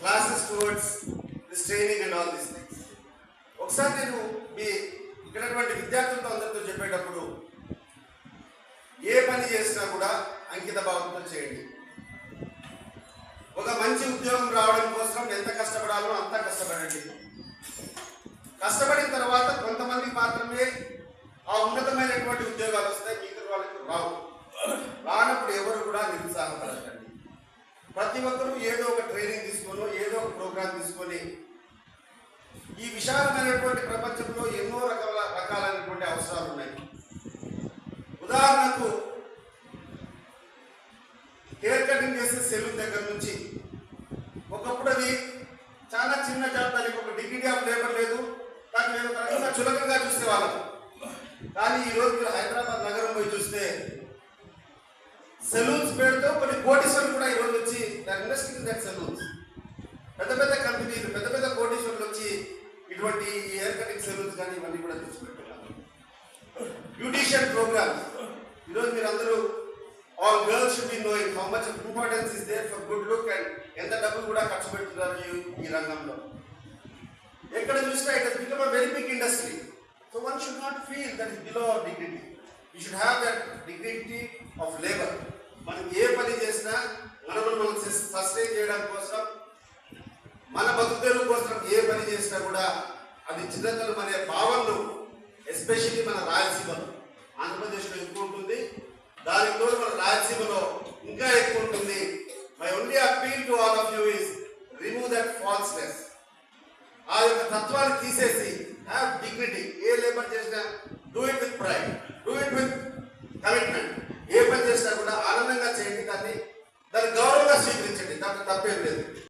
classes towards this training and all these things. ఒకసారి నేను మీ ఇక్కడటువంటి విద్యార్థులతో అందరితో చెప్పేటప్పుడు ఏ పని చేసినా కూడా అంకిత భావంతో చేయండి. ఒక మంచి ఉద్యోగం రావడం కోసం ఎంత కష్టపడాలో అంత కష్టపడండి. కష్టపడిన తర్వాత కొంతమందికి మాత్రమే ఆ ఉన్నతమైనటువంటి ఉద్యోగాలు వస్తాయి, మిగతా వాళ్ళకి రావు. రానప్పుడు ఎవరు కూడా నిరుత్సాహపడకండి. ప్రతి ఒక్కరూ ఏదో ఒక ట్రైనింగ్ తీసుకొని ఏదో ఒక ప్రోగ్రామ్ తీసుకొని ఈ విశాలమైనటువంటి ప్రపంచంలో ఎన్నో రకాలైనటువంటి అవసరాలు ఉన్నాయి. ఉదాహరణకు హెయిర్ కటింగ్ చేసే సెలూన్ దగ్గర నుంచి ఒకప్పుడు అది చాలా చిన్న జాబ్, దానికి ఒక డిగ్నిటీ ఆఫ్ లేబర్ లేదు, దాన్ని నేను రకంగా చులకంగా చూసేవాళ్ళం. కానీ ఈరోజు మీరు హైదరాబాద్ నగరం పోయి చూస్తే సెలూన్స్ పేరుతో కొన్ని కోటీశ్వరులు కూడా ఈరోజు వచ్చి ఇన్వెస్టింగ్ దట్ సెలూన్స్. పెద్ద పెద్ద కంపెనీలు, పెద్ద పెద్ద కోటీశ్వరులు వచ్చి ఇటువంటి హెయిర్ కటింగ్ సెలూన్స్ కానీ ఇవన్నీ కూడా తెచ్చిపెట్టున్నారు. బ్యూటిషియన్ ప్రోగ్రామ్స్ ఈరోజు మీరు అందరూ all girls should be knowing how much importance is there for good look and ఎంత డబ్బులు కూడా ఖర్చు పెడుతున్నారు ఈ రంగంలో. ఎక్కడ చూసినా it has become a very big industry. So one should not feel that is below our dignity. You should have that dignity of labor. మనం ఏ పని చేసినా మనం సస్టైన్ చేయడం కోసం, మన బతుకుదెరువు కోసం ఏ పని చేసినా కూడా అది చిన్నతనం అనే భావనలు ఎస్పెషల్లీ మన రాయలసీమలో, ఆంధ్రప్రదేశ్లో ఎక్కువ ఉంటుంది. దానికి తోడు మన రాయలసీమలో ఇంకా ఎక్కువ ఉంటుంది. My only appeal to all of you